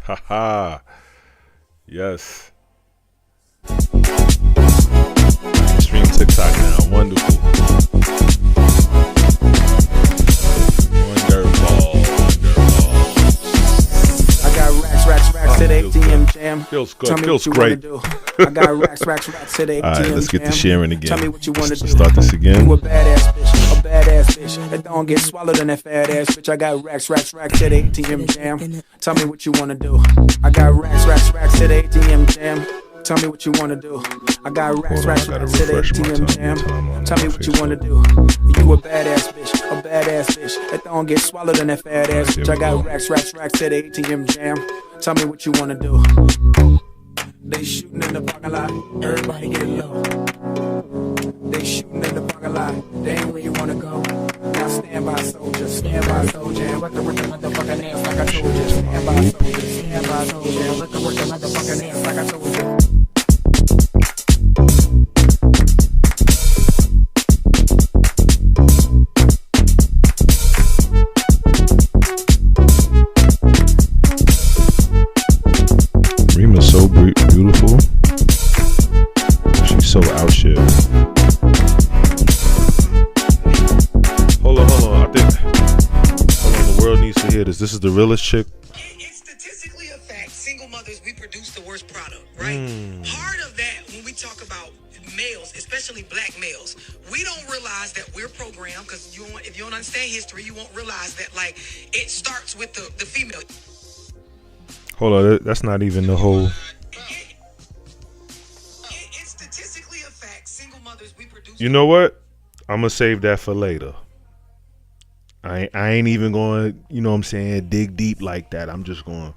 Haha. Yes. Stream TikTok now. Wonderful. Wonderful. I got racks to the ATM jam. Feels good. Tell me Feels what you great. wanna do. I got racks to the ATM All right, let's get jam. to sharing again. Tell me what you wanna do. Start this again. You a badass bitch, that don't get swallowed in that fat ass bitch. I got racks to the ATM jam. Tell me what you wanna do. I got racks to the ATM jam. Tell me what you wanna do. I got racks to the ATM jam. Tell me what you wanna do. You a badass bitch, that don't get swallowed in that fat ass bitch. I got racks to the ATM jam. Tell me what you wanna do. They shooting in the parking lot, everybody get low. They shooting in the parking lot, they ain't where you wanna go. Now stand by soldier, and let the work your motherfucking ass like I told you. Stand by soldier, and let the work your motherfucking ass like I told you. Rima's so beautiful. She's so out here. Hold on. The world needs to hear this. This is the realest chick. It's statistically a fact. Single mothers, we produce the worst product, right? Part of that, when we talk about males, especially black males, we don't realize that we're programmed, because if you don't understand history, you won't realize that, like, it starts with the female. Hold on, that's not even the whole. It's statistically a fact. Single mothers, we produce. You know what? I'm gonna save that for later. I ain't even going, you know what I'm saying, dig deep like that. I'm just going to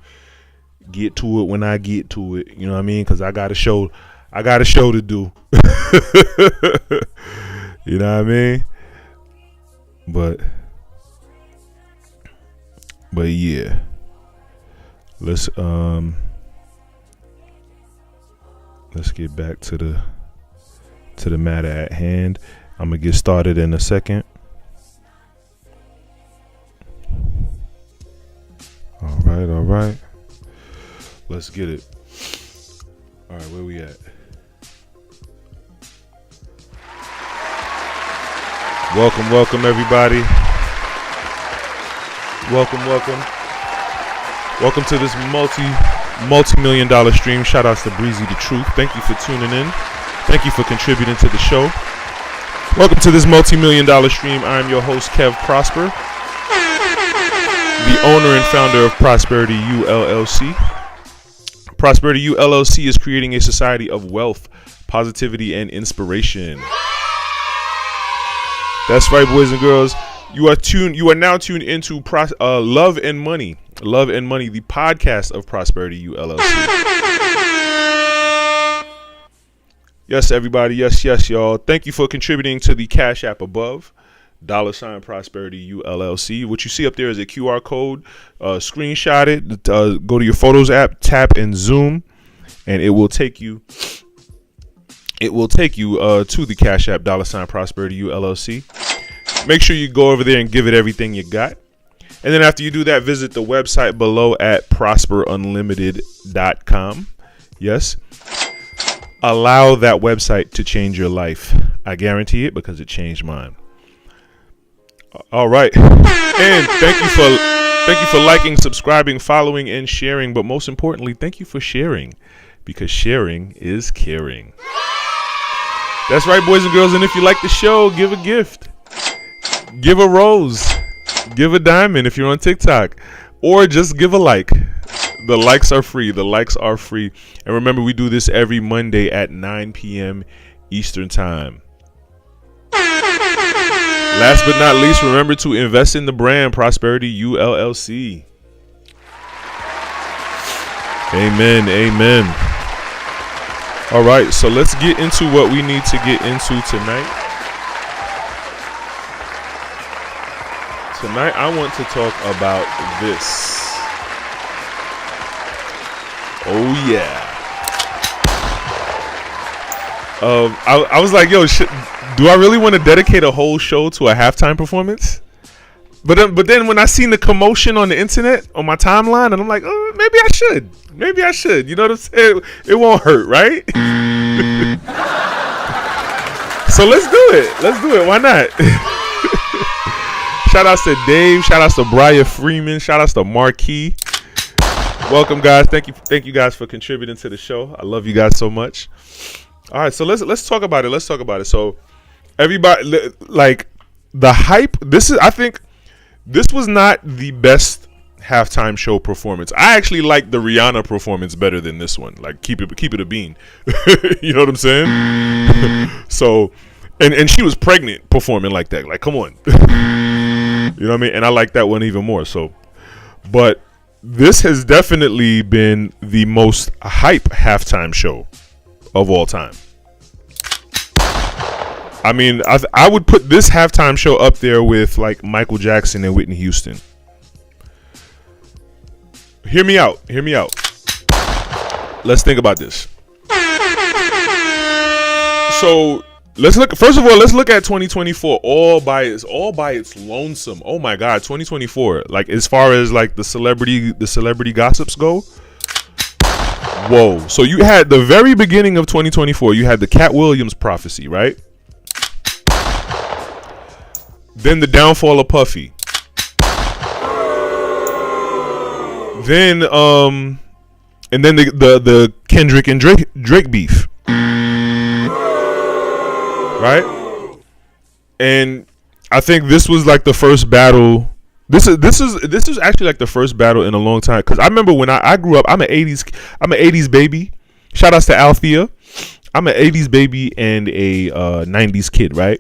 get to it when I get to it. You know what I mean? Because I got a show to do. You know what I mean? But yeah. Let's get back to the matter at hand. I'm gonna get started in a second. All right. Let's get it. All right, where we at? Welcome everybody. Welcome to this multi-million dollar stream. Shout outs to Breezy the Truth. Thank you for tuning in. Thank you for contributing to the show. Welcome to this multi-million dollar stream. I'm your host, Kev Prosper, the owner and founder of Prosperity U LLC. Prosperity U LLC is creating a society of wealth, positivity, and inspiration. That's right, boys and girls. You are now tuned into Love and Money, the podcast of Prosperity U LLC. Yes, everybody. Yes, y'all. Thank you for contributing to the Cash App above. $ Prosperity U LLC. What you see up there is a QR code. Screenshot it. Go to your Photos app, tap and zoom, and it will take you. To the Cash App $ Prosperity U LLC. Make sure you go over there and give it everything you got. And then after you do that, visit the website below at prosperunlimited.com. Yes. Allow that website to change your life. I guarantee it, because it changed mine. All right. And thank you for liking, subscribing, following, and sharing. But most importantly, thank you for sharing, because sharing is caring. That's right, boys and girls. And if you like the show, give a gift. Give a rose. Give a diamond if you're on TikTok. Or just give a like. The likes are free. And remember, we do this every Monday at 9 p.m. Eastern Time. Last but not least, remember to invest in the brand Prosperity U LLC. Amen. All right, so let's get into what we need to get into tonight. Tonight, I want to talk about this. Oh yeah. I was like, yo, do I really want to dedicate a whole show to a halftime performance? But then when I seen the commotion on the internet on my timeline, and I'm like, oh, maybe I should. You know what I'm saying? It won't hurt, right? So let's do it. Why not? Shout outs to Dave. Shout outs to Brian Freeman. Shout outs to Marquis. Welcome, guys. Thank you guys for contributing to the show. I love you guys so much. All right, so let's talk about it. So everybody, like, the hype. I think this was not the best halftime show performance. I actually like the Rihanna performance better than this one. Like, keep it a bean. You know what I'm saying? So, and she was pregnant performing like that. Like, come on. You know what I mean? And I like that one even more. So, but this has definitely been the most hype halftime show of all time. I mean, I would put this halftime show up there with like Michael Jackson and Whitney Houston. Hear me out. Let's think about this. So let's look at 2024 all by its lonesome. Oh my God, 2024. Like, as far as like the celebrity gossips go. Whoa. So you had the very beginning of 2024, you had the Cat Williams prophecy, right? Then the downfall of Puffy. Then and then the Kendrick and Drake beef. Right? And I think this was like the first battle. This is actually like the first battle in a long time, because I remember when I grew up. I'm an 80s baby. Shout outs to Althea. I'm an 80s baby and a 90s kid, right?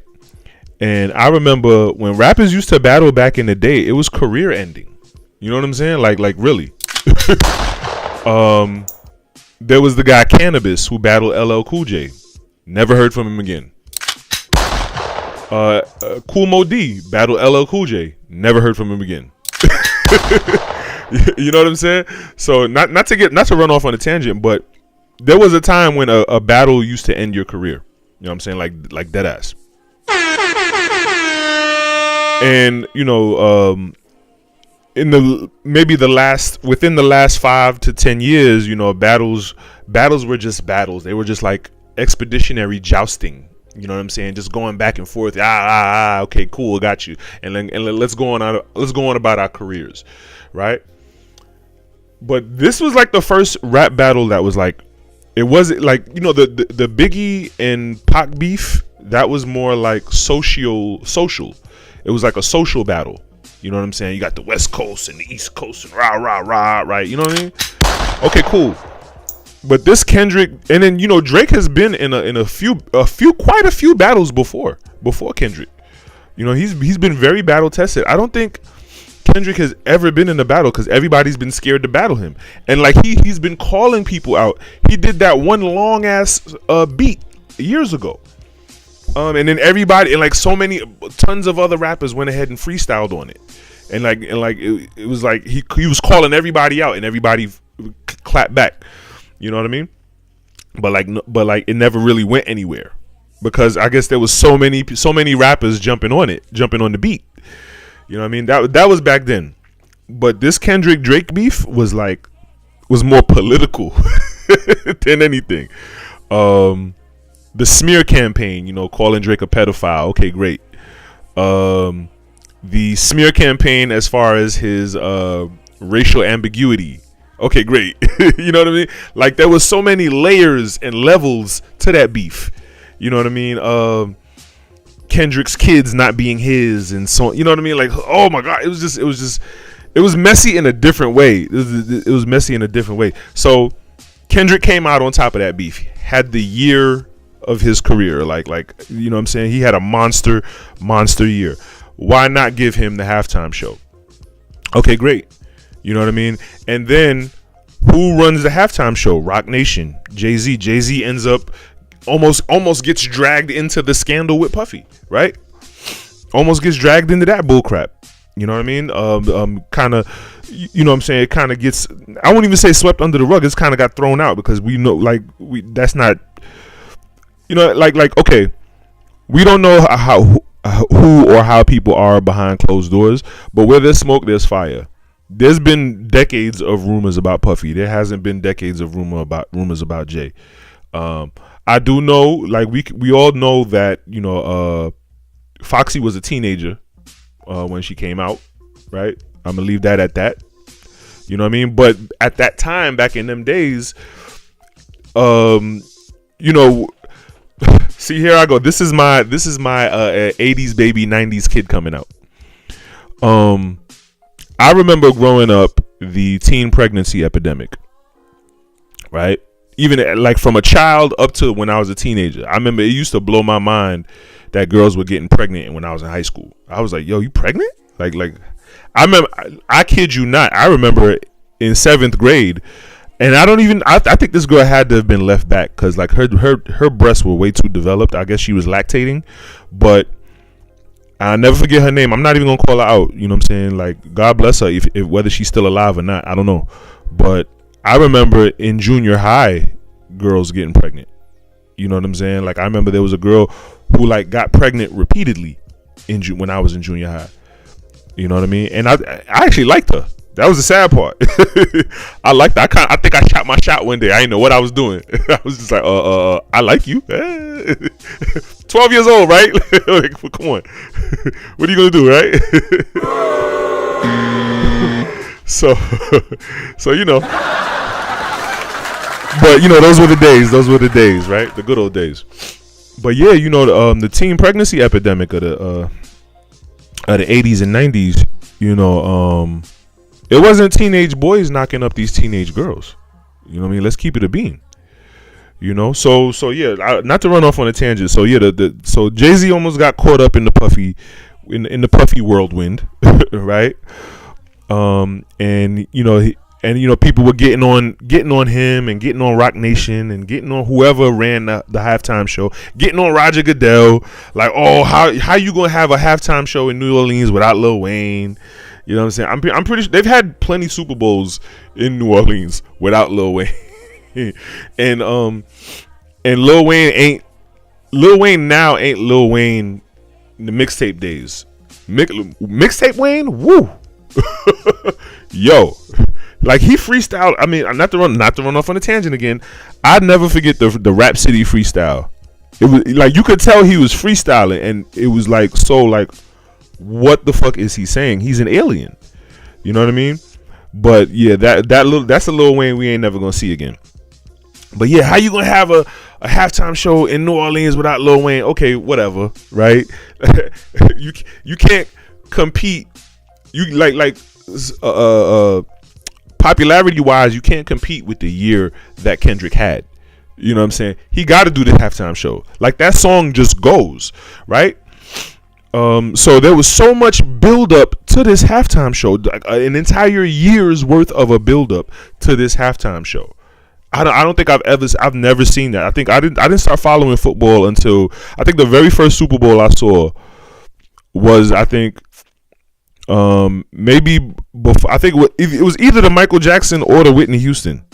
And I remember when rappers used to battle back in the day, it was career ending. You know what I'm saying? Like really. There was the guy Cannabis who battled LL Cool J. Never heard from him again. Cool Mo D battled LL Cool J. Never heard from him again. You know what I'm saying? So not to run off on a tangent, but there was a time when a battle used to end your career. You know what I'm saying? Like dead ass. And you know, within the last 5 to 10 years, you know, battles were just battles. They were just like expeditionary jousting. You know what I'm saying? Just going back and forth. Okay, cool, got you. And let's go on about our careers, right? But this was like the first rap battle that was like, it wasn't like, you know, the Biggie and Pac beef. That was more like social. It was like a social battle. You know what I'm saying? You got the West Coast and the East Coast and rah, right? You know what I mean? Okay, cool. But this Kendrick, and then, you know, Drake has been in quite a few battles before Kendrick. You know, he's been very battle tested. I don't think Kendrick has ever been in a battle because everybody's been scared to battle him. And like he's been calling people out. He did that one long ass beat years ago. And then everybody, and like tons of other rappers went ahead and freestyled on it. And it was like he was calling everybody out and everybody clapped back. You know what I mean? But it never really went anywhere because I guess there was so many rappers jumping on the beat. You know what I mean? That was back then. But this Kendrick Drake beef was more political than anything. The smear campaign, you know, calling Drake a pedophile. Okay, great. The smear campaign as far as his racial ambiguity. Okay, great. You know what I mean? Like, there was so many layers and levels to that beef. You know what I mean? Kendrick's kids not being his and so, you know what I mean? Like, oh my God, it was messy in a different way. It was messy in a different way. So Kendrick came out on top of that beef, had the year of his career. Like, you know what I'm saying? He had a monster year. Why not give him the halftime show? Okay, great. You know what I mean? And then who runs the halftime show? Rock Nation, Jay-Z. Jay-Z ends up almost gets dragged into the scandal with Puffy, right? Almost gets dragged into that bullcrap. You know what I mean? Kind of, you know what I'm saying? It kind of gets, I won't even say swept under the rug. It's kind of got thrown out because we know, that's not, you know, like, okay, we don't know who or how people are behind closed doors, but where there's smoke, there's fire. There's been decades of rumors about Puffy. There hasn't been decades of rumors about Jay. I do know, like we all know that Foxy was a teenager when she came out, right? I'm gonna leave that at that. You know what I mean? But at that time, back in them days, see, here I go. This is my 80s baby, 90s kid coming out. I remember growing up the teen pregnancy epidemic, right? Even like from a child up to when I was a teenager. I remember it used to blow my mind that girls were getting pregnant when I was in high school. I was like, yo, you pregnant? Like I remember, I kid you not, I remember in 7th grade, and I think this girl had to have been left back because like her breasts were way too developed. I guess she was lactating, but I'll never forget her name. I'm not even gonna call her out. You know what I'm saying? Like, God bless her, if whether she's still alive or not, I don't know. But I remember in junior high, girls getting pregnant. You know what I'm saying? Like, I remember there was a girl who like got pregnant repeatedly when I was in junior high. You know what I mean? And I actually liked her. That was the sad part. I liked her. I think I shot my shot one day. I didn't know what I was doing. I was just like, I like you. 12 years old, right? Like, well, come on. What are you gonna do, right? so but those were the days. Those were the days, right? The good old days. But yeah, the teen pregnancy epidemic of the 80s and 90s. It wasn't teenage boys knocking up these teenage girls. You know what I mean? Let's keep it a bean. So yeah, not to run off on a tangent. So yeah, so Jay-Z almost got caught up in the Puffy, in the Puffy whirlwind, right? And people were getting on him and getting on Rock Nation and getting on whoever ran the halftime show, getting on Roger Goodell, like, oh, how you gonna have a halftime show in New Orleans without Lil Wayne? You know what I'm saying? I'm pretty sure they've had plenty Super Bowls in New Orleans without Lil Wayne. and Lil Wayne now ain't Lil Wayne in the mixtape days. Mixtape Wayne, woo. Yo, like, he freestyled. I mean, not to run off on a tangent again. I'd never forget the Rap City freestyle. It was like, you could tell he was freestyling, and it was like, so like, what the fuck is he saying? He's an alien. You know what I mean? But yeah, that's a Lil Wayne we ain't never gonna see again. But yeah, how you gonna have a halftime show in New Orleans without Lil Wayne? Okay, whatever, right? you can't compete. You like popularity wise, you can't compete with the year that Kendrick had. You know what I'm saying? He got to do the halftime show. Like, that song just goes, right? So there was so much build up to this halftime show, an entire year's worth of a build up to this halftime show. I don't think I've never seen that. I think I didn't start following football until, I think the very first Super Bowl I saw was, I think, maybe before, I think it was either the Michael Jackson or the Whitney Houston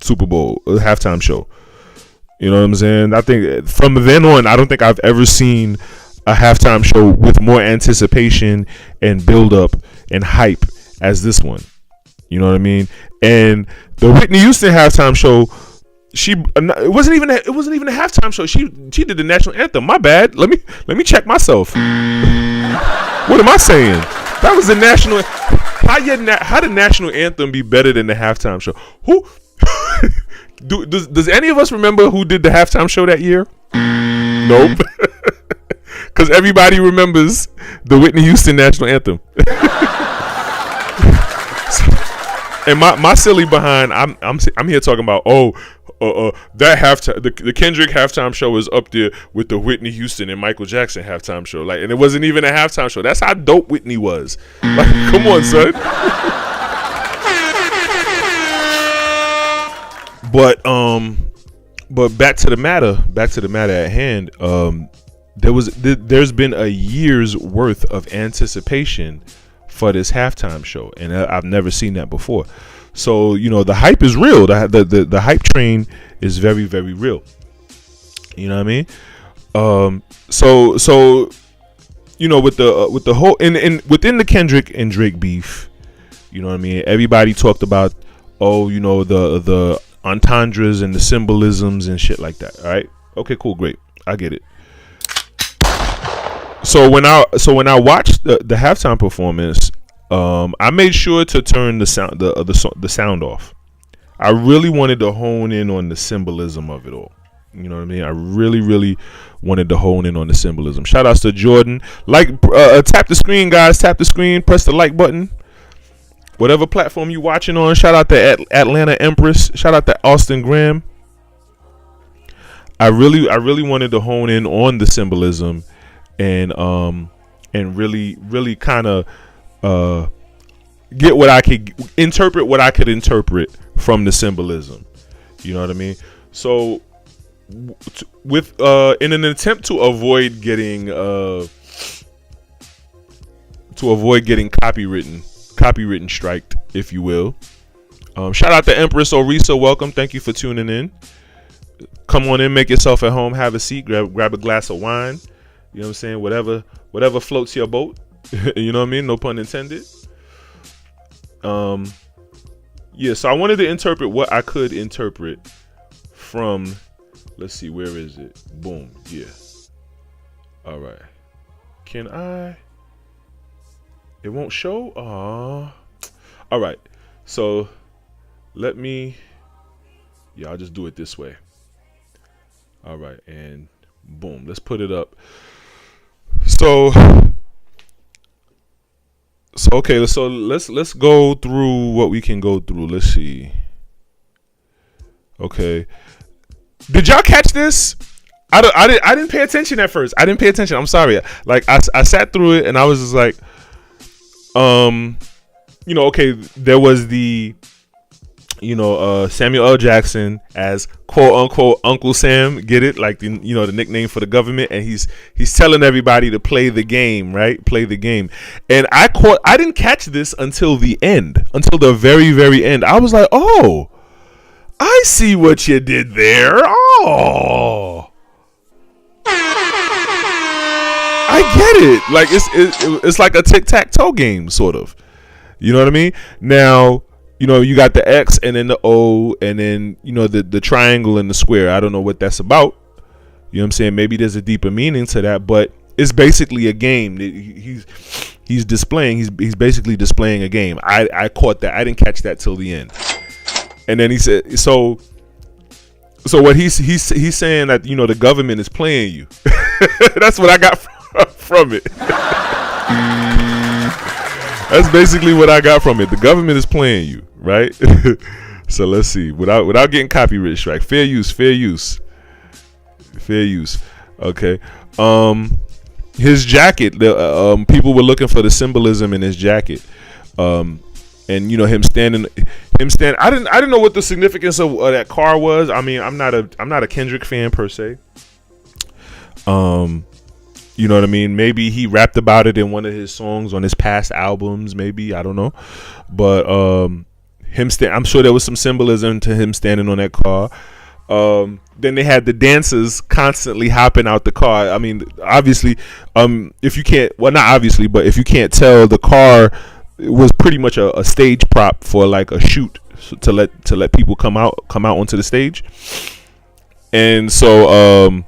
Super Bowl halftime show. You know what I'm saying? I think from then on, I don't think I've ever seen a halftime show with more anticipation and build up and hype as this one. You know what I mean? And the Whitney Houston halftime show, it wasn't even a halftime show. She did the national anthem. My bad. Let me check myself. What am I saying? That was the national. How the national anthem be better than the halftime show? Who? Does any of us remember who did the halftime show that year? Nope. Because everybody remembers the Whitney Houston national anthem. And my silly behind, I'm here talking about, that halftime, the Kendrick halftime show is up there with the Whitney Houston and Michael Jackson halftime show. Like, and it wasn't even a halftime show. That's how dope Whitney was. Like, come on, son. But back to the matter at hand. There's been a year's worth of anticipation for this halftime show, and I've never seen that before. So the hype is real. The hype train is very, very real. You know what I mean? So you know, with the whole and within the Kendrick and Drake beef, you know what I mean? Everybody talked about, oh, you know, the entendres and the symbolisms and shit like that. All right, okay, cool, great, I get it. So when I watched the halftime performance, I made sure to turn the sound off. I really wanted to hone in on the symbolism of it all. You know what I mean? I really wanted to hone in on the symbolism. Shout outs to Jordan. Like, tap the screen, guys. Tap the screen. Press the like button. Whatever platform you watching on. Shout out to Atlanta Empress. Shout out to Austin Graham. I really wanted to hone in on the symbolism, and really kind of get what I could interpret from the symbolism. You know what I mean? So with in an attempt to avoid getting copywritten striked, if you will. Shout out to Empress Orisa. Welcome. Thank you for tuning in. Come on in, make yourself at home, have a seat, grab a glass of wine. You know what I'm saying? Whatever floats your boat. You know what I mean? No pun intended. Yeah, so I wanted to interpret what I could interpret from, let's see, where is it? Boom. Yeah. All right. Can I? It won't show? All right. So let me, yeah, I'll just do it this way. All right. And boom, let's put it up. So okay, so let's go through what we can go through. Let's see. Okay. Did y'all catch this? I didn't pay attention at first. I didn't pay attention. I'm sorry. Like I sat through it and I was just like, you know, okay, there was the, you know, Samuel L. Jackson as quote unquote Uncle Sam, get it? Like the, you know, the nickname for the government, and he's telling everybody to play the game, right? Play the game. And I didn't catch this until the end, until the very, very end. I was like, oh, I see what you did there. Oh, I get it. Like it's like a tic-tac-toe game, sort of. You know what I mean? Now, you know, you got the X and then the O and then, you know, the triangle and the square. I don't know what that's about. You know what I'm saying? Maybe there's a deeper meaning to that, but it's basically a game. He's displaying. He's basically displaying a game. I caught that. I didn't catch that till the end. And then he said, so what he's saying that, you know, the government is playing you. That's what I got from it. That's basically what I got from it. The government is playing you, right? So let's see. Without getting copyright strike, fair use. Okay. His jacket. People were looking for the symbolism in his jacket. And you know him standing. I didn't know what the significance of that car was. I mean, I'm not a Kendrick fan per se. You know what I mean? Maybe he rapped about it in one of his songs on his past albums. Maybe, I don't know. But I'm sure there was some symbolism to him standing on that car. Then they had the dancers constantly hopping out the car. I mean, obviously, if you can't, well, not obviously, but if you can't tell, the car was pretty much a stage prop for like a shoot to let people come out onto the stage. And so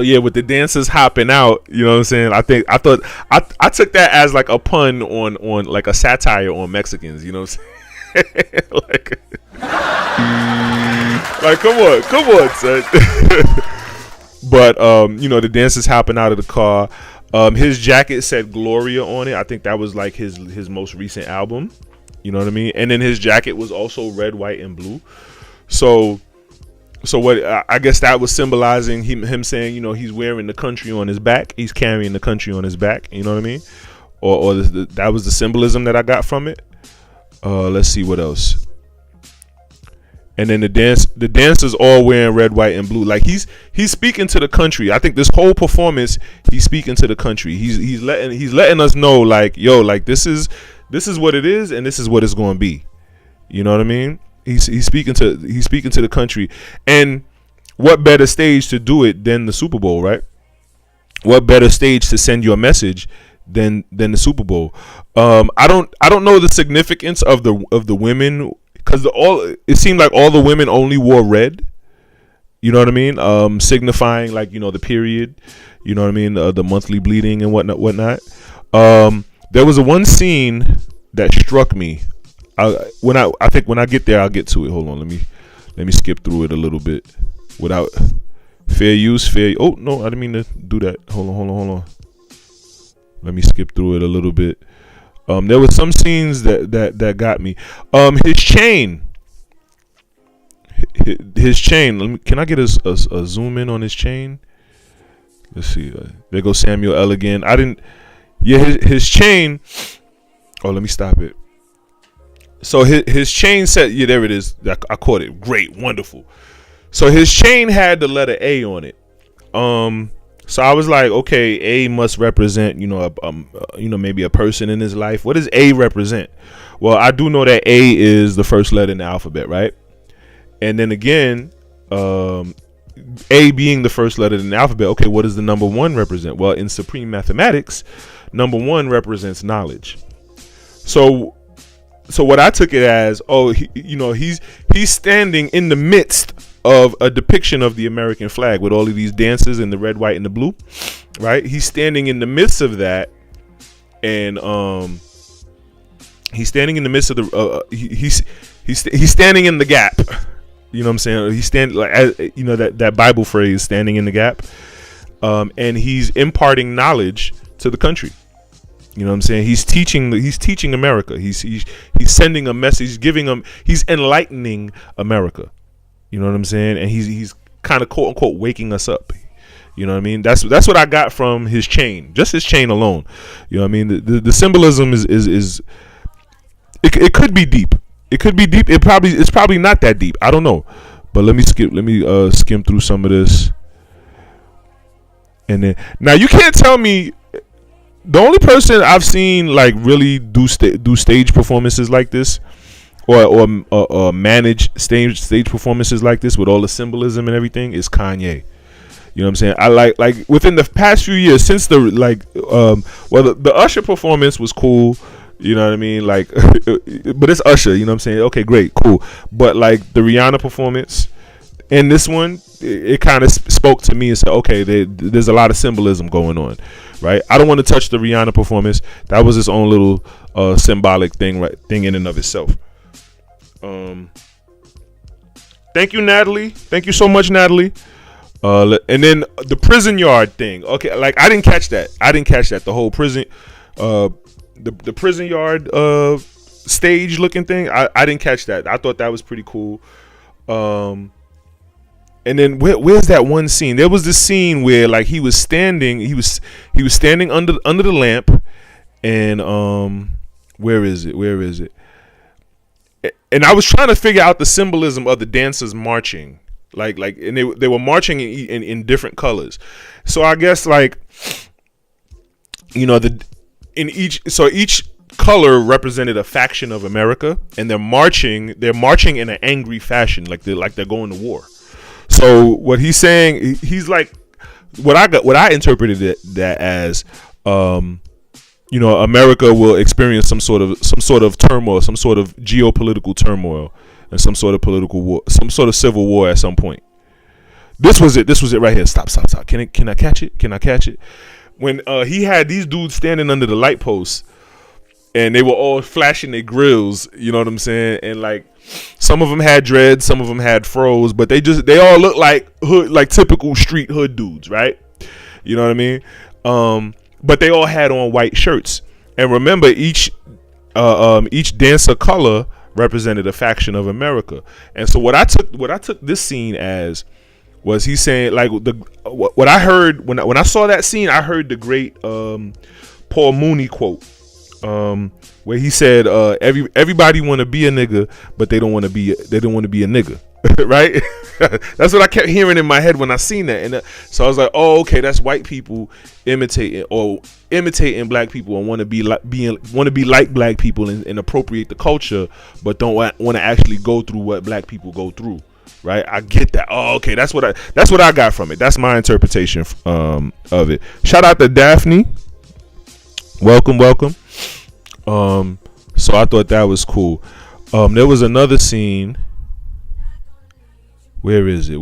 yeah, with the dancers hopping out, you know what I'm saying? I took that as like a pun on like a satire on Mexicans, you know what I'm saying? like come on, son. But you know, the dancers hopping out of the car. His jacket said Gloria on it. I think that was like his most recent album. You know what I mean? And then his jacket was also red, white, and blue. So what I guess that was symbolizing him saying, you know, he's wearing the country on his back. He's carrying the country on his back. You know what I mean? Or that was the symbolism that I got from it. Let's see what else. And then the dancers all wearing red, white, and blue. Like he's speaking to the country. I think this whole performance, he's speaking to the country. He's letting us know, like, yo, like this is what it is, and this is what it's going to be. You know what I mean? He's speaking to the country, and what better stage to do it than the Super Bowl, right? what better stage to send your message than the Super Bowl? I don't know the significance of the women, because it seemed like all the women only wore red. You know what I mean? Signifying, like, you know, the period. You know what I mean? The monthly bleeding and whatnot. There was one scene that struck me. I think when I get there, I'll get to it. Hold on, let me skip through it a little bit without fair use. Oh no, I didn't mean to do that. Hold on. Let me skip through it a little bit. There were some scenes that got me. His chain. His chain. Can I get a zoom in on his chain? Let's see. There goes Samuel L. again. His chain. Oh, let me stop it. So his chain said, yeah, there it is. I caught it. Great, wonderful. So his chain had the letter A on it. So I was like, okay, A must represent, maybe a person in his life. What does A represent? Well, I do know that A is the first letter in the alphabet, right? And then again, A being the first letter in the alphabet. Okay, what does the number 1 represent? Well, in supreme mathematics, number 1 represents knowledge. So what I took it as, he's standing in the midst of a depiction of the American flag with all of these dances in the red, white, and the blue, right? He's standing in the midst of that, and he's standing in the midst of the he's standing in the gap. You know what I'm saying? He's standing, like, that Bible phrase, standing in the gap, and he's imparting knowledge to the country. You know what I'm saying? He's teaching America. He's sending a message, he's enlightening America. You know what I'm saying? And he's kind of, quote unquote, waking us up. You know what I mean? That's what I got from his chain, just his chain alone. You know what I mean? The symbolism is it could be deep. It could be deep. It's probably not that deep. I don't know. But let me skim through some of this. And then, now you can't tell me. The only person I've seen like really do stage performances like this, or manage stage performances like this with all the symbolism and everything, is Kanye. You know what I'm saying? I like within the past few years, since the Usher performance was cool. You know what I mean? Like, but it's Usher. You know what I'm saying? Okay, great, cool. But like the Rihanna performance and this one, it kind of spoke to me and said, okay, there's a lot of symbolism going on, right? I don't want to touch the Rihanna performance. That was its own little symbolic thing in and of itself. Thank you, Natalie. Thank you so much, Natalie. And then the prison yard thing. Okay, like I didn't catch that. The whole prison, the prison yard stage looking thing. I didn't catch that. I thought that was pretty cool. And then where's that one scene? There was this scene where like he was standing under the lamp, and where is it? And I was trying to figure out the symbolism of the dancers marching, and they were marching in different colors. So I guess each color represented a faction of America, and they're marching in an angry fashion, like they're going to war. So what he's saying, he's like, what I interpreted that as, America will experience some sort of turmoil, some sort of geopolitical turmoil, and some sort of political war, some sort of civil war at some point. This was it right here. Stop. Can I catch it? When he had these dudes standing under the light posts, and they were all flashing their grills, you know what I'm saying? And like, some of them had dreads, some of them had fros, but they all look like hood, like typical street hood dudes, right? You know what I mean? But they all had on white shirts. And remember, each dancer color represented a faction of America. And so what I took this scene as was he saying, like, what I heard when I saw that scene, I heard the great Paul Mooney quote. Where he said, everybody want to be a nigga, but they don't want to be a nigga. Right? That's what I kept hearing in my head when I seen that. And so I was like, oh, okay, that's white people imitating black people and want to be like black people and appropriate the culture, but don't want to actually go through what black people go through. right? I get that. Oh, okay, that's what I got from it. That's my interpretation of it. Shout out to Daphne. Welcome. So I thought that was cool. There was another scene. Where is it?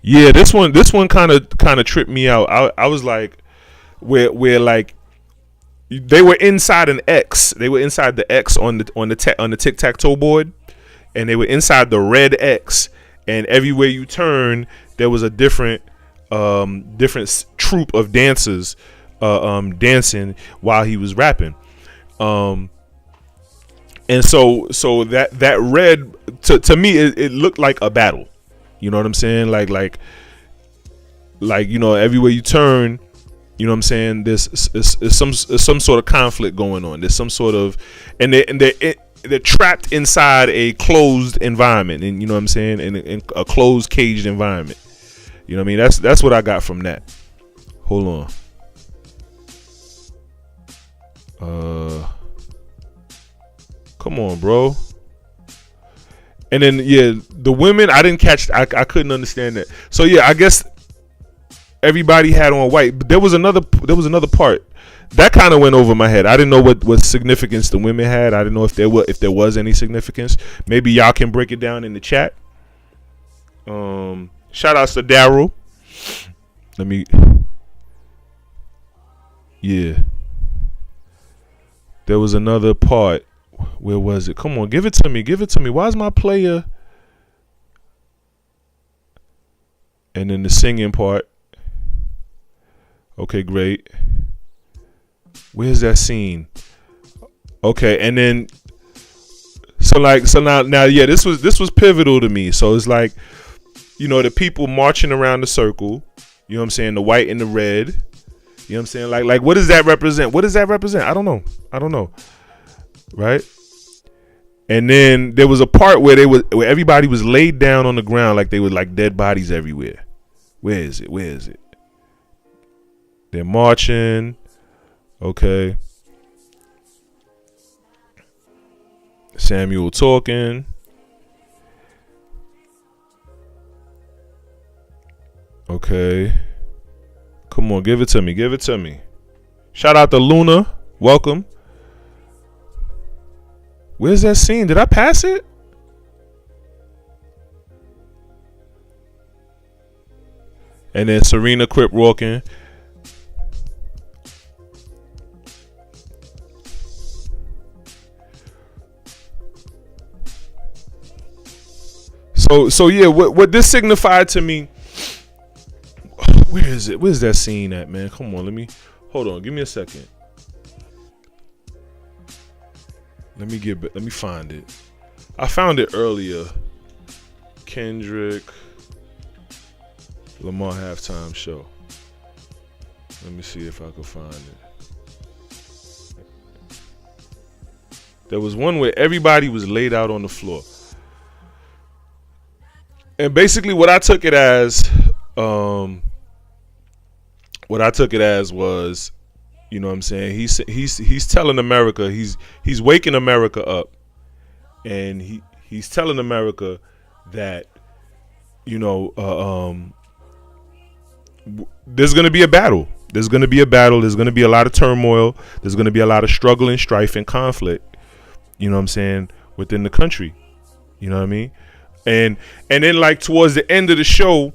Yeah, this one kind of tripped me out. I was like, where like they were inside an X. They were inside the X on the tic-tac-toe board, and they were inside the red X. And everywhere you turn, there was a different troupe of dancers dancing while he was rapping. And so that red to me it looked like a battle. You know what I'm saying? Like you know, everywhere you turn, you know what I'm saying, there's some sort of conflict going on. There's some sort of, and they're trapped inside a closed environment, and you know what I'm saying, in a closed caged environment. You know what I mean? That's what I got from that. Hold on. Come on, bro. And then the women, I didn't catch. I couldn't understand that. So I guess everybody had on white, but there was another part that kind of went over my head. I didn't know what significance the women had. I didn't know if there was any significance. Maybe y'all can break it down in the chat. Shout outs to Daryl. There was another part. Where was it? Come on, give it to me. Why is my player? And then the singing part. Okay, great. Where's that scene? Okay, and then so now this was pivotal to me. So it's like, you know, the people marching around the circle, you know what I'm saying, the white and the red. You know what I'm saying? Like what does that represent? I don't know. Right? And then there was a part where everybody was laid down on the ground, like they were like dead bodies everywhere. Where is it? They're marching. Okay. Samuel talking. Okay. Come on, give it to me. Shout out to Luna. Welcome. Where's that scene? Did I pass it? And then Serena Crip walking. So yeah, what this signified to me. Where is it? Where's that scene at, man? Come on, hold on, give me a second. Let me find it. I found it earlier. Kendrick Lamar halftime show. Let me see if I can find it. There was one where everybody was laid out on the floor. And basically what I took it as was, you know what I'm saying, he's telling America, he's waking America up, and he's telling America that, you know, there's going to be a battle. There's going to be a lot of turmoil. There's going to be a lot of struggle and strife and conflict, you know what I'm saying, within the country. You know what I mean? And then like towards the end of the show,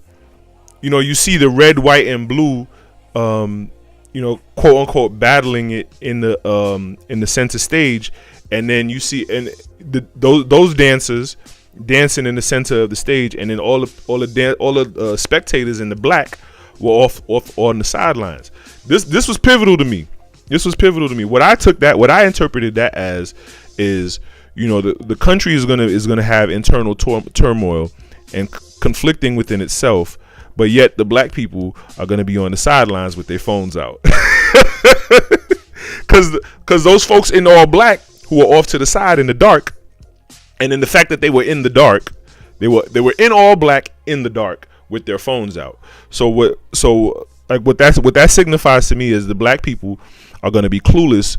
you know, you see the red, white, and blue, you know, quote unquote, battling it in the center stage, and then you see those dancers dancing in the center of the stage, and then all the spectators in the black were off on the sidelines. This was pivotal to me. What I interpreted that as is, you know, the country is gonna have internal turmoil and conflicting within itself, but yet the black people are gonna be on the sidelines with their phones out, because those folks in all black who were off to the side in the dark, and then the fact that they were in the dark, they were in all black in the dark with their phones out. So what that signifies to me is the black people are gonna be clueless.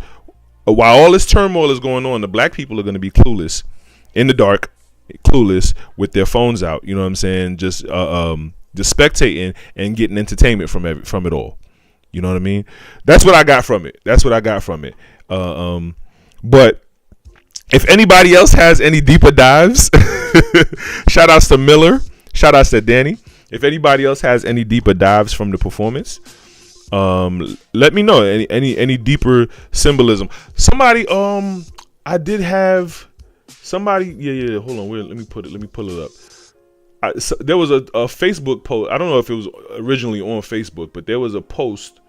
While all this turmoil is going on, the black people are going to be clueless in the dark, clueless, with their phones out. You know what I'm saying? Just spectating and getting entertainment from it all. You know what I mean? That's what I got from it. But if anybody else has any deeper dives, shout outs to Miller, shout outs to Danny. If anybody else has any deeper dives from the performance, let me know. Any deeper symbolism. Somebody, I did have somebody. Yeah. Hold on. Let me pull it up. So there was a Facebook post. I don't know if it was originally on Facebook, but there was a post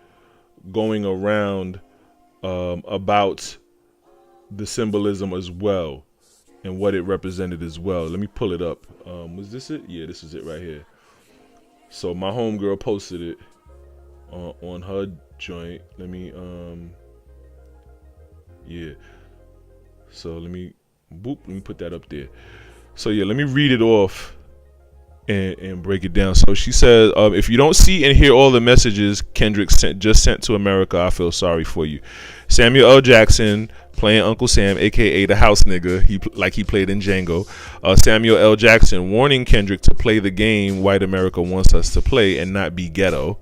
going around about the symbolism as well and what it represented as well. Let me pull it up. Was this it? Yeah, this is it right here. So my homegirl posted it on her joint. Let me yeah. So let me put that up there. So yeah, let me read it off and break it down. So she says, if you don't see and hear all the messages Kendrick just sent to America, I feel sorry for you. Samuel L. Jackson playing Uncle Sam, aka the house nigga, he played in Django. Samuel L. Jackson warning Kendrick to play the game white America wants us to play and not be ghetto.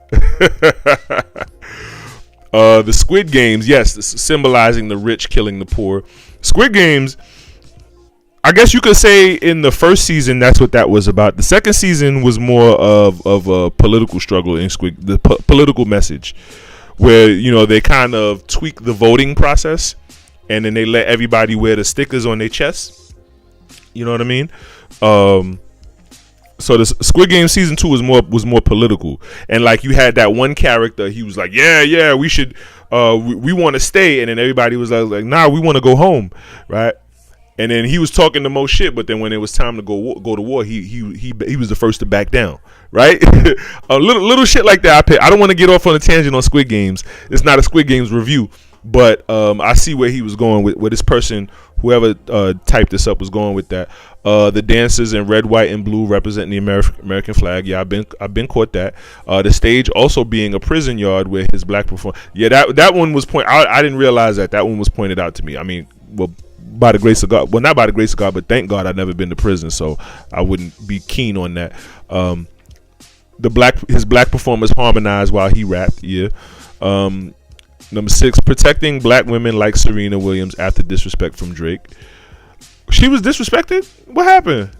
The Squid Games, yes, symbolizing the rich killing the poor. Squid Games, I guess you could say in the first season that's what that was about. The second season was more of a political struggle in Squid, the political message, where they kind of tweak the voting process, and then they let everybody wear the stickers on their chests. You know what I mean? So the Squid Game season 2 was more political, and like you had that one character, he was like, yeah, we should, we want to stay, and then everybody was like, nah, we want to go home, right? And then he was talking the most shit, but then when it was time to go to war, he was the first to back down, right? A little shit like that. I don't want to get off on a tangent on Squid Games. It's not a Squid Games review, but I see where he was going with this person. Whoever typed this up was going with that. The dancers in red, white, and blue representing the American flag. Yeah, I've been caught that. The stage also being a prison yard where his black performer. Yeah, that one was I didn't realize that one was pointed out to me. I mean, well, by the grace of God, well, not by the grace of God, but thank God I've never been to prison, so I wouldn't be keen on that. His black performers harmonized while he rapped. Yeah. Number 6, protecting black women like Serena Williams after disrespect from Drake. She was disrespected? What happened?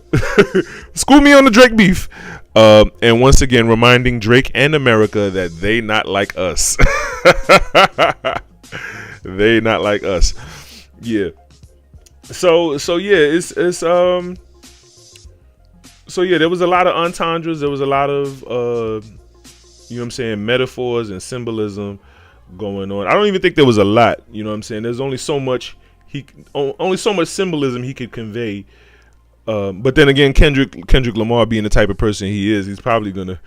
School me on the Drake beef. And once again, reminding Drake and America that they not like us. They not like us. Yeah. So yeah, so yeah, there was a lot of entendres. There was a lot of metaphors and symbolism going on. I don't even think there was a lot. You know what I'm saying? There's only so much symbolism he could convey. But then again, Kendrick Lamar being the type of person he is, he's probably gonna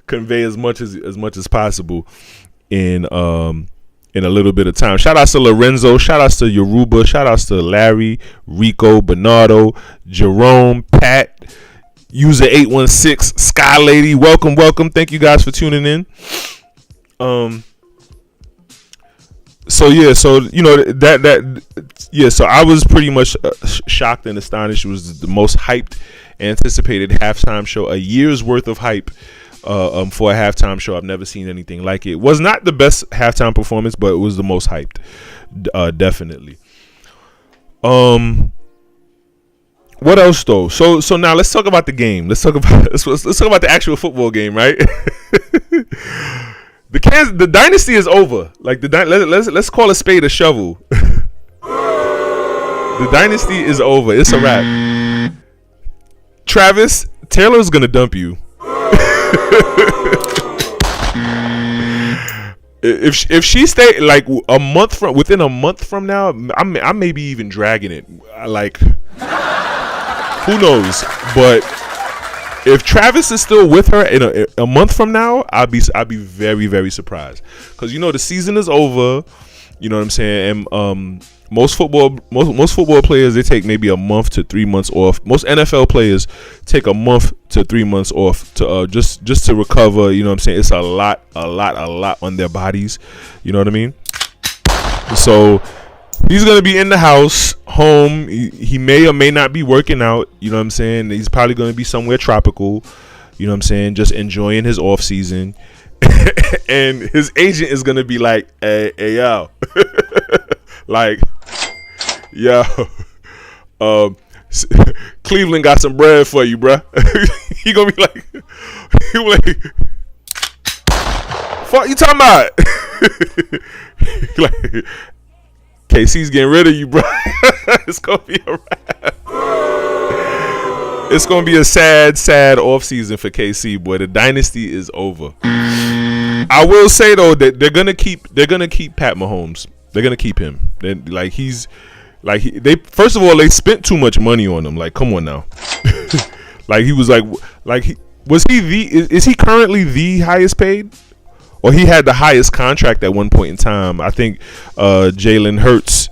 convey as much as possible in a little bit of time. Shout outs to Lorenzo, shout outs to Yoruba, shout outs to Larry, Rico, Bernardo, Jerome, Pat, user 816, Sky Lady. Welcome. Thank you guys for tuning in. So yeah, so so I was pretty much shocked and astonished. It was the most hyped, anticipated halftime show, a year's worth of hype. For a halftime show. I've never seen anything like it. It was not the best halftime performance, but it was the most hyped, definitely. What else though? So now let's talk about the game. Let's talk about the actual football game, right? The Dynasty is over. Like let's call a spade a shovel. The Dynasty is over. It's a wrap. Travis, Taylor's gonna dump you. If she stay like within a month from now, I may be even dragging it. Like, who knows? But if Travis is still with her in a month from now, I'll be very, very surprised, because the season is over. You know what I'm saying? And most football players, they take maybe a month to 3 months off. Most NFL players take a month to 3 months off to just to recover. You know what I'm saying? It's a lot on their bodies. You know what I mean? So He's gonna be in the house, home. He may or may not be working out. You know what I'm saying? He's probably gonna be somewhere tropical. You know what I'm saying? Just enjoying his off season. And his agent is gonna be like, "Hey, yo, like, yo, Cleveland got some bread for you, bruh." He gonna be like, "Fuck you talking about?" Like, KC's getting rid of you, bro. It's gonna be a wrap. It's gonna be a sad off season for KC, boy. The dynasty is over. I will say though that they're gonna keep Pat Mahomes. They're gonna keep him. They first of all, they spent too much money on him. Like, come on now. Is he currently the highest paid? Or he had the highest contract at one point in time. I think Jalen Hurts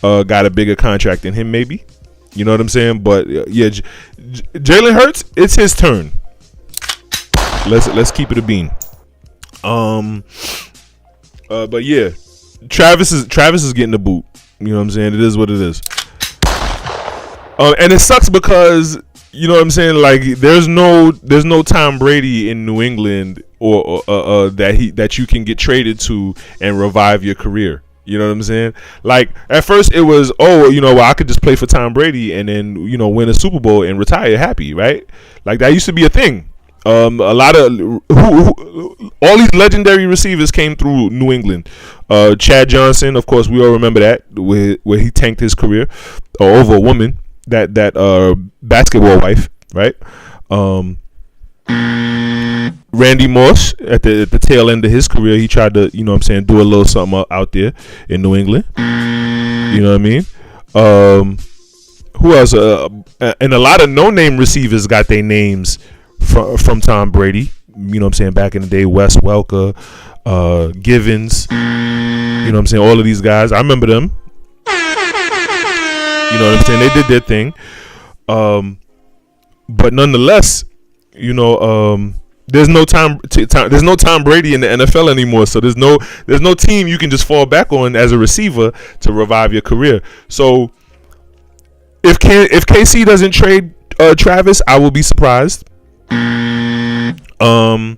got a bigger contract than him, maybe. You know what I'm saying? But yeah, Jalen Hurts, it's his turn. Let's keep it a bean. But yeah, Travis is getting the boot. You know what I'm saying? It is what it is. And it sucks because, you know what I'm saying, like there's no Tom Brady in New England or that you can get traded to and revive your career. You know what I'm saying? Like at first it was, I could just play for Tom Brady and then, win a Super Bowl and retire happy, right? Like that used to be a thing. A lot of all these legendary receivers came through New England. Chad Johnson, of course, we all remember that where he tanked his career over a woman, that basketball wife, right? Randy Moss at the tail end of his career, he tried to, do a little something out there in New England. You know what I mean? Who else? And a lot of no-name receivers got their names from Tom Brady. You know what I'm saying? Back in the day, Wes Welker, Givens. You know what I'm saying? All of these guys, I remember them. You know what I'm saying? They did their thing. But nonetheless, there's no Tom Brady in the NFL anymore. So there's no team you can just fall back on as a receiver to revive your career. So if KC doesn't trade Travis, I will be surprised. I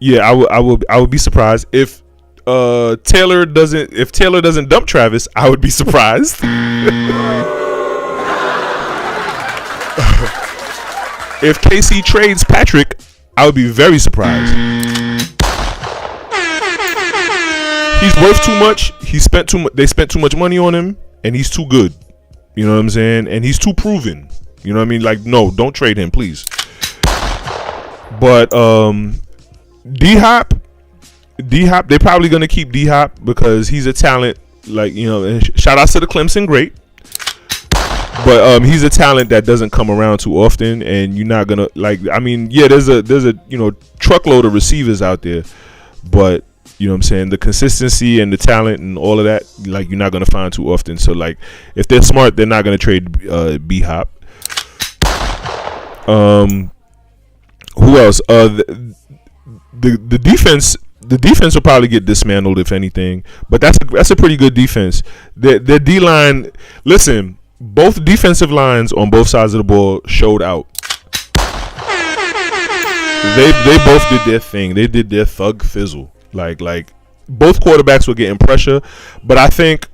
will be surprised if Taylor doesn't dump Travis. I would be surprised. If KC trades Patrick, I would be very surprised. He's worth too much. They spent too much money on him, and he's too good. You know what I'm saying? And he's too proven. You know what I mean? Like, no, don't trade him, please. But D-Hop, they're probably gonna keep D-Hop because he's a talent. Like, shout outs to the Clemson great. But he's a talent that doesn't come around too often, and you're not gonna there's a truckload of receivers out there, but you know what I'm saying, the consistency and the talent and all of that, like, you're not gonna find too often. So like, if they're smart, they're not gonna trade B-Hop. Who else? The defense. The defense will probably get dismantled if anything, but that's a pretty good defense. The D-line. Listen, both defensive lines on both sides of the ball showed out. They both did their thing. They did their thug fizzle. Like both quarterbacks were getting pressure, but I think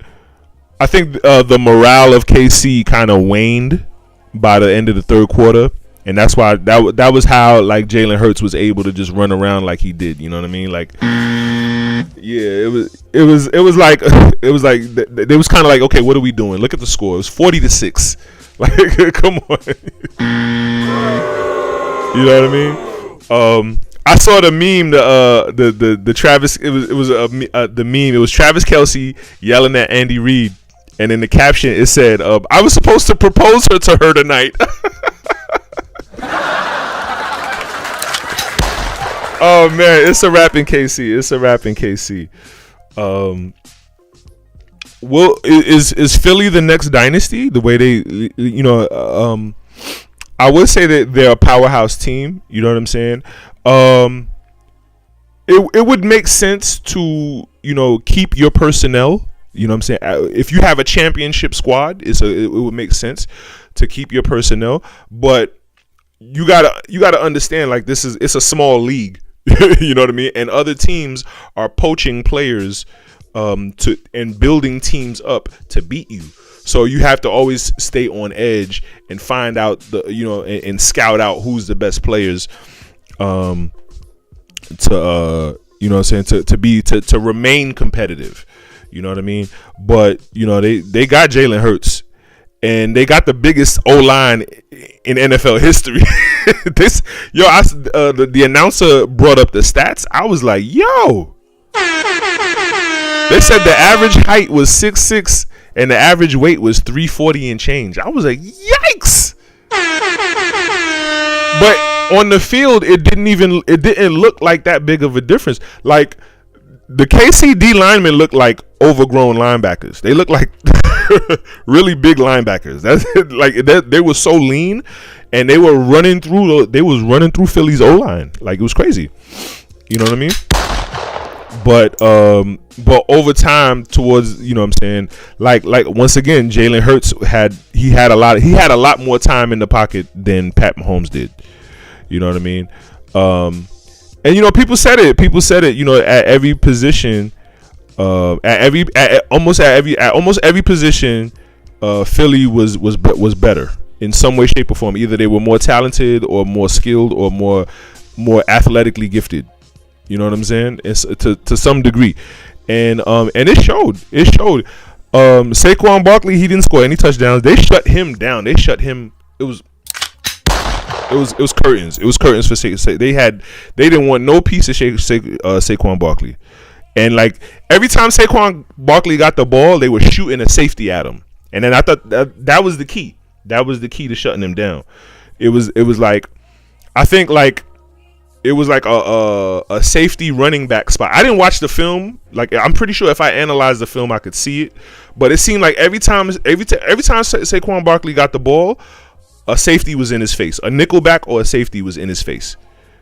the morale of KC kind of waned by the end of the third quarter. And that's why that was how, like, Jalen Hurts was able to just run around like he did. You know what I mean? Like, yeah, it was like they was kind of like, okay, what are we doing? Look at the score. It was 40-6. Like, come on. You know what I mean? I saw the meme, the Travis. It was the meme. It was Travis Kelce yelling at Andy Reid, and in the caption it said, "I was supposed to propose to her tonight." Oh man, it's a rap in KC. Well, is Philly the next dynasty? The way they, I would say that they're a powerhouse team. You know what I'm saying? It would make sense to keep your personnel You know what I'm saying? If you have a championship squad, it would make sense to keep your personnel, but you gotta understand, like, it's a small league. You know what I mean? And other teams are poaching players and building teams up to beat you. So you have to always stay on edge and find out and scout out who's the best players to remain competitive. You know what I mean? But they got Jalen Hurts, and they got the biggest O-line in NFL history. The announcer brought up the stats. I was like, yo. They said the average height was 6'6" and the average weight was 340 and change. I was like, yikes. But on the field, it didn't look like that big of a difference. Like, the KCD linemen look like overgrown linebackers. They look like really big linebackers. That's like they were so lean, and they was running through Philly's O-line. Like, it was crazy. You know what I mean? But over time, towards, you know what I'm saying, like once again, Jalen Hurts had a lot more time in the pocket than Pat Mahomes did. You know what I mean? And people said it. At every position, at almost every position, Philly was better in some way, shape, or form. Either they were more talented or more skilled or more athletically gifted. You know what I'm saying? It's to some degree, and it showed. Saquon Barkley, he didn't score any touchdowns. They shut him down. It was curtains. It was curtains for Saquon. They didn't want no piece of Saquon Barkley. And like every time Saquon Barkley got the ball, they were shooting a safety at him. And then I thought that was the key. That was the key to shutting him down. It was like, I think like it was like a safety running back spot. I didn't watch the film. Like, I'm pretty sure if I analyzed the film, I could see it. But it seemed like every time Saquon Barkley got the ball, a safety was in his face. A nickelback or a safety was in his face.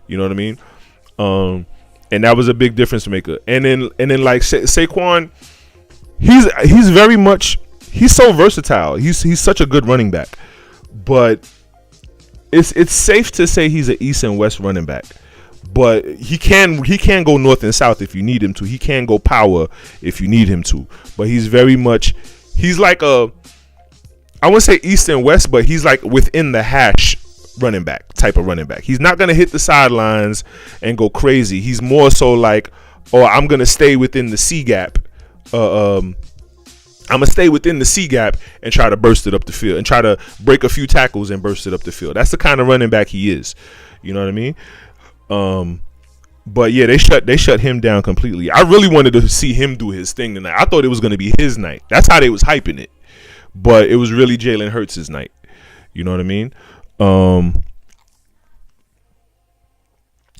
You know what I mean? And that was a big difference maker. And then like Saquon, he's so versatile. He's such a good running back. But it's safe to say he's an east and west running back. But he can go north and south if you need him to. He can go power if you need him to. But he's like I wouldn't say east and west, but he's like within the hash type of running back. He's not going to hit the sidelines and go crazy. He's more so like, I'm going to stay within the C gap. I'm going to stay within the C gap and try to burst it up the field and try to break a few tackles and burst it up the field. That's the kind of running back he is. You know what I mean? But yeah, they shut him down completely. I really wanted to see him do his thing tonight. I thought it was going to be his night. That's how they was hyping it. But it was really Jalen Hurts' night. You know what I mean?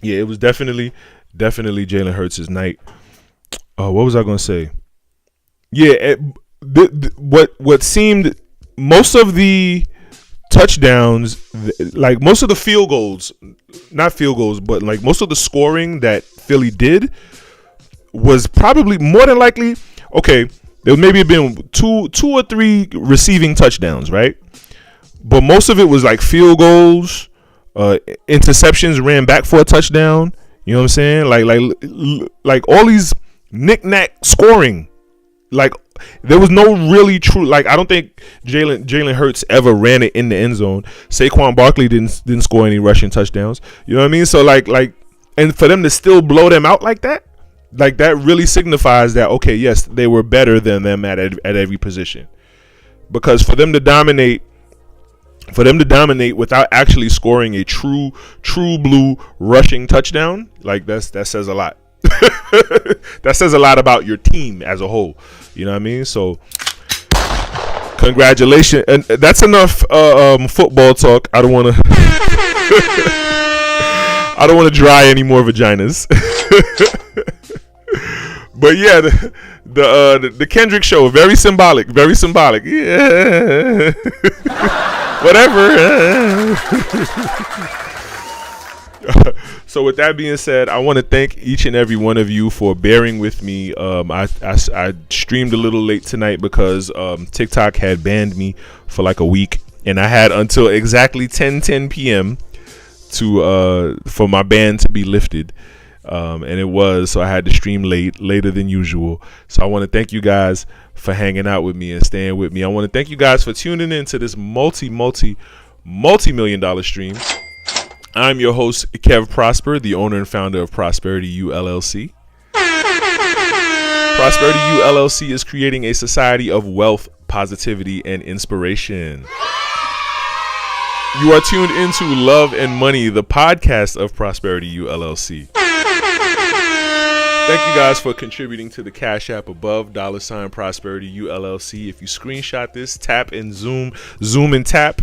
Yeah, it was definitely Jalen Hurts' night. What was I going to say? Yeah, what seemed most of the touchdowns, like most of the field goals, not field goals, but like most of the scoring that Philly did was probably more than likely, okay, there maybe have been two or three receiving touchdowns, right? But most of it was like field goals, interceptions ran back for a touchdown. You know what I'm saying? Like all these knick-knack scoring. Like there was no really true. Like I don't think Jalen Hurts ever ran it in the end zone. Saquon Barkley didn't score any rushing touchdowns. You know what I mean? So like, and for them to still blow them out like that really signifies that, okay, yes, they were better than them at every position. Because for them to dominate without actually scoring a true blue rushing touchdown, like that says a lot. That says a lot about your team as a whole. You know what I mean? So congratulations. And that's enough football talk. I don't want to dry any more vaginas. But yeah, the Kendrick show, very symbolic. Yeah. Whatever. So with that being said, I want to thank each and every one of you for bearing with me. I streamed a little late tonight because TikTok had banned me for like a week, and I had until exactly 10 p.m. for my ban to be lifted, and it was, so I had to stream later than usual. So I want to thank you guys for hanging out with me and staying with me. I want to thank you guys for tuning in to this multi-million-dollar stream. I'm your host, Kev Prosper, the owner and founder of Prosperity U LLC. Prosperity U LLC is creating a society of wealth, positivity, and inspiration. You are tuned into Love and Money, the podcast of Prosperity U LLC. Thank you guys for contributing to the Cash App above, $ Prosperity U LLC. If you screenshot this, tap and zoom and tap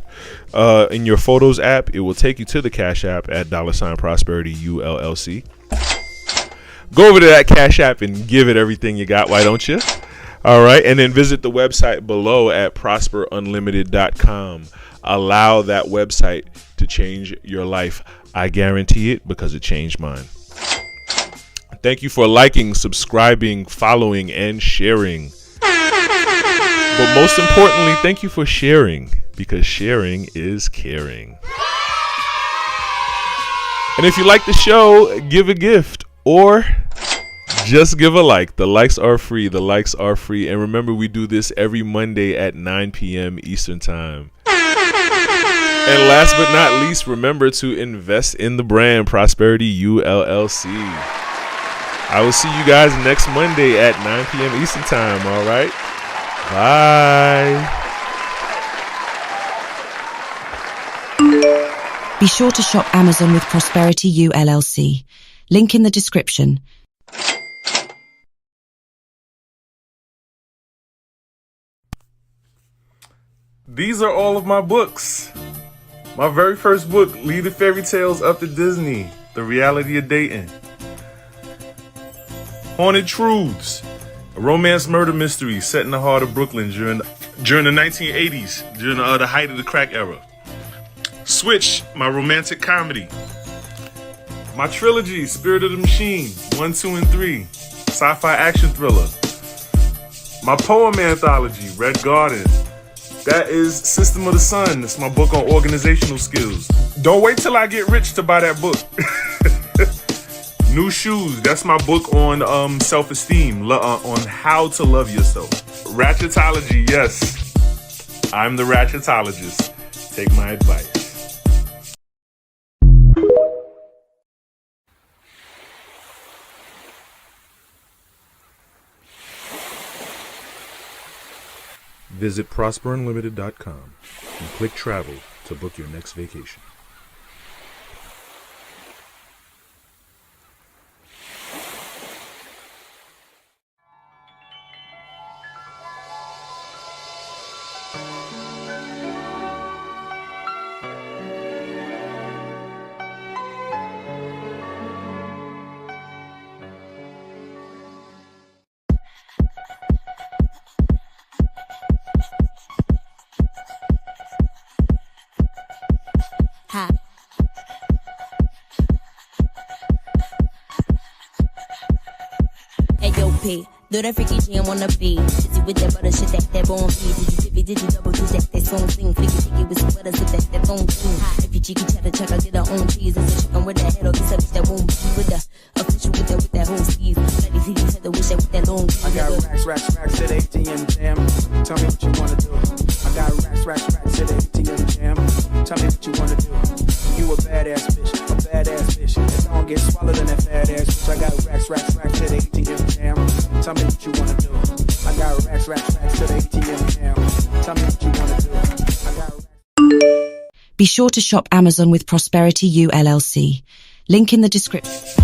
in your Photos app, it will take you to the Cash App at $ Prosperity U LLC. Go over to that Cash App and give it everything you got, why don't you? All right, and then visit the website below at prosperunlimited.com. Allow that website to change your life. I guarantee it, because it changed mine. Thank you for liking, subscribing, following, and sharing. But most importantly, thank you for sharing, because sharing is caring. And if you like the show, give a gift or just give a like. The likes are free. The likes are free. And remember, we do this every Monday at 9 p.m. Eastern Time. And last but not least, remember to invest in the brand Prosperity U LLC. I will see you guys next Monday at 9 p.m. Eastern Time, all right? Bye. Be sure to shop Amazon with Prosperity U LLC. Link in the description. These are all of my books. My very first book, Lead the Fairy Tales Up to Disney, The Reality of Dating. Haunted Truths, a romance murder mystery set in the heart of Brooklyn during the 1980s, during the height of the crack era. Switch, my romantic comedy. My trilogy, Spirit of the Machine, 1, 2, and 3, sci-fi action thriller. My poem anthology, Red Garden. That is System of the Sun. That's my book on organizational skills. Don't wait till I get rich to buy that book. New Shoes. That's my book on self-esteem, on how to love yourself. Ratchetology. Yes, I'm the Ratchetologist. Take my advice. Visit prosperunlimited.com and click travel to book your next vacation. Do that freaky jam on the beat. Shitty with that butter shit that bone feed. Did you double do that song sing. Flicky sticky with some butter so that phone sing. If you cheeky cheddar chuck, I'll get her own cheese. And say chicken with that head or this bitch that won't be with the official with that whole sleeve. Let these heathen tether wish that with that long sleeve. I got racks to the ATM jam. Tell me what you wanna do. I got racks to the ATM jam. Tell me what you wanna do. You a badass bitch, that don't get swallowed in that fat ass bitch. I got racks to the ATM jam. Tell me what you wanna do. I got racks to the ATM jam. Tell me what you wanna do. I got racks. Be sure to shop Amazon with Prosperity U LLC. Link in the description.